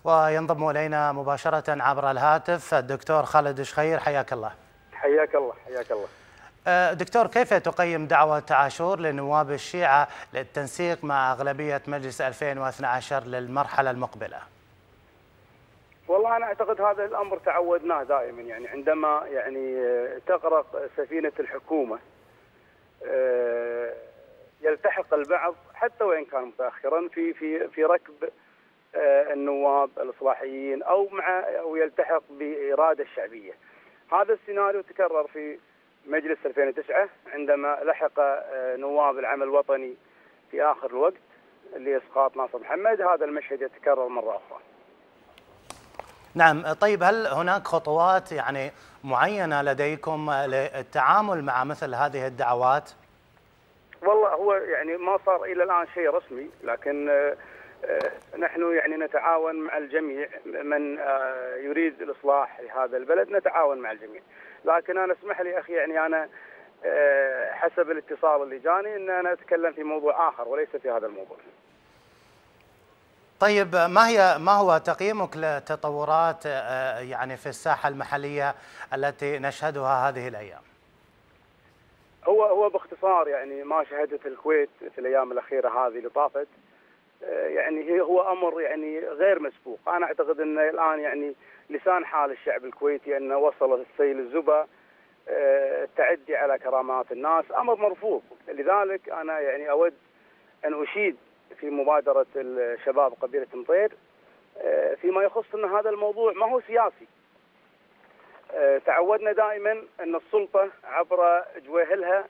وينضم إلينا مباشرة عبر الهاتف الدكتور خالد شخير. حياك الله. حياك الله حياك الله. دكتور، كيف تقيم دعوة عاشور لنواب الشيعة للتنسيق مع أغلبية مجلس 2012 للمرحلة المقبلة؟ والله أنا أعتقد هذا الأمر تعودناه دائما، عندما تغرق سفينة الحكومة يلتحق البعض حتى وإن كان متأخرا في ركب النواب الإصلاحيين أو يلتحق بإرادة الشعبية. هذا السيناريو تكرر في مجلس 2009 عندما لحق نواب العمل الوطني في آخر الوقت لإسقاط ناصر محمد. هذا المشهد يتكرر مرة أخرى. نعم، طيب هل هناك خطوات معينة لديكم للتعامل مع مثل هذه الدعوات؟ والله هو ما صار إلى الآن شيء رسمي، لكن نحن نتعاون مع الجميع. من يريد الإصلاح لهذا البلد نتعاون مع الجميع. لكن أنا اسمح لي أخي، أنا حسب الاتصال اللي جاني أن أنا أتكلم في موضوع آخر وليس في هذا الموضوع. طيب ما هو تقييمك للتطورات في الساحة المحلية التي نشهدها هذه الأيام؟ هو باختصار ما شهدت الكويت في الأيام الأخيرة هذه اللي طافت هو أمر غير مسبوق. أنا أعتقد أن الآن لسان حال الشعب الكويتي أنه وصل السيل الزبا. التعدي على كرامات الناس أمر مرفوض. لذلك أنا أود أن أشيد في مبادرة الشباب قبيلة مطير فيما يخص أن هذا الموضوع ما هو سياسي. تعودنا دائما أن السلطة عبر جويهلها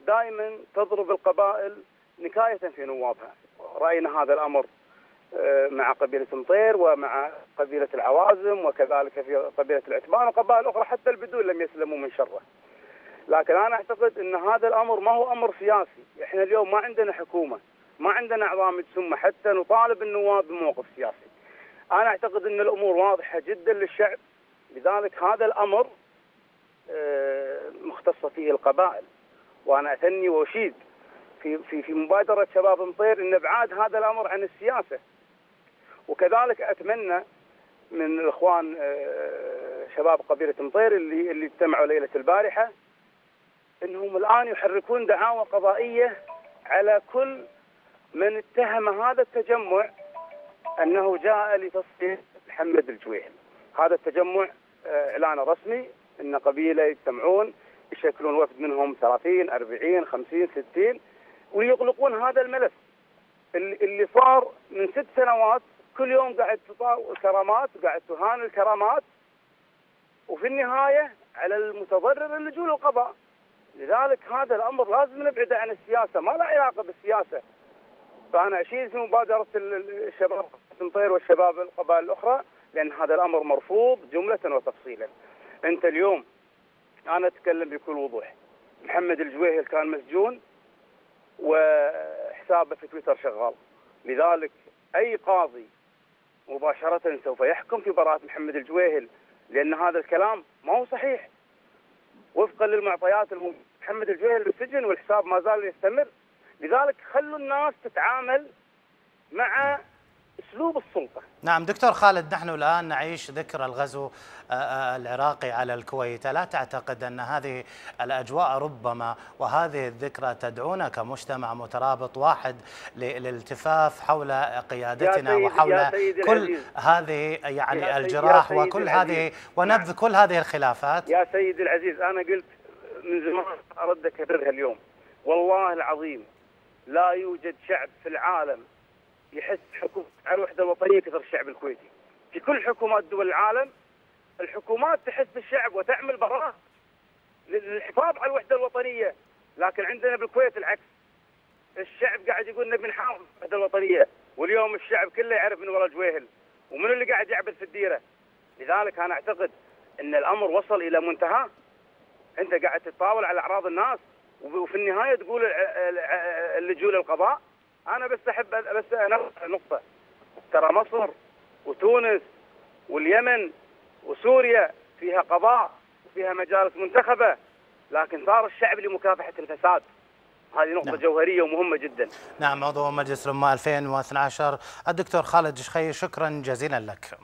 دائما تضرب القبائل نكاية في نوابها. رأينا هذا الأمر مع قبيلة مطير ومع قبيلة العوازم وكذلك في قبيلة العتبان وقبائل أخرى حتى البدون لم يسلموا من شره. لكن أنا أعتقد أن هذا الأمر ما هو أمر سياسي. إحنا اليوم ما عندنا حكومة، ما عندنا أعضاء مجسومة حتى نطالب النواب بموقف سياسي. أنا أعتقد أن الأمور واضحة جدا للشعب. لذلك هذا الأمر مختصة فيه القبائل. وأنا أثني وأشيد في مبادرة شباب مطير أن ابعاد هذا الأمر عن السياسة. وكذلك أتمنى من الإخوان شباب قبيلة مطير اللي اجتمعوا ليلة البارحة أنهم الآن يحركون دعاوى قضائية على كل من اتهم هذا التجمع أنه جاء لتصفية محمد الجويهل. هذا التجمع إعلان رسمي أن قبيلة يجتمعون يشكلون وفد منهم 30 40 50 60 ويغلقون هذا الملف اللي صار من 6 سنوات. كل يوم قاعد تطاو الكرامات وقاعد تهان الكرامات، وفي النهاية على المتضرر اللجوء للقضاء. لذلك هذا الأمر لازم نبعده عن السياسة، ما له علاقة بالسياسة. فأنا أشيد في مبادرة الشباب مطير والشباب القبائل الأخرى لأن هذا الأمر مرفوض جملة وتفصيلا. أنت اليوم أنا أتكلم بكل وضوح، محمد الجويهل كان مسجون وحسابه في تويتر شغال. لذلك أي قاضي مباشرة سوف يحكم في براءة محمد الجويهل لأن هذا الكلام ما هو صحيح. وفقا للمعطيات محمد الجويهل بالسجن والحساب ما زال يستمر. لذلك خلوا الناس تتعامل مع أسلوب السلطة. نعم دكتور خالد، نحن الآن نعيش ذكرى الغزو العراقي على الكويت. ألا تعتقد أن هذه الأجواء ربما وهذه الذكرى تدعونا كمجتمع مترابط واحد للالتفاف حول قيادتنا وحول كل هذه الجراح وكل هذه ونبذ كل هذه الخلافات؟ يا سيدي العزيز، أنا قلت من زمان أرد أكررها اليوم. والله العظيم لا يوجد شعب في العالم يحس حكومة على الوحدة الوطنية كثر الشعب الكويتي. في كل حكومات دول العالم الحكومات تحس بالشعب وتعمل برامج للحفاظ على الوحدة الوطنية. لكن عندنا بالكويت العكس، الشعب قاعد يقول نبي نحافظ على الوحدة الوطنية، واليوم الشعب كله يعرف من وراء جويهل ومن اللي قاعد يعبث في الديرة. لذلك أنا أعتقد أن الأمر وصل إلى منتهى. أنت قاعد تتطاول على أعراض الناس وفي النهاية تقول اللجوء للقضاء. أنا بس أحب نقطة، ترى مصر وتونس واليمن وسوريا فيها قضاء وفيها مجالس منتخبة، لكن صار الشعب لمكافحة الفساد. هذه نقطة جوهرية ومهمة جدا. نعم، عضو مجلس الأمة 2012 الدكتور خالد شخي، شكرا جزيلا لك.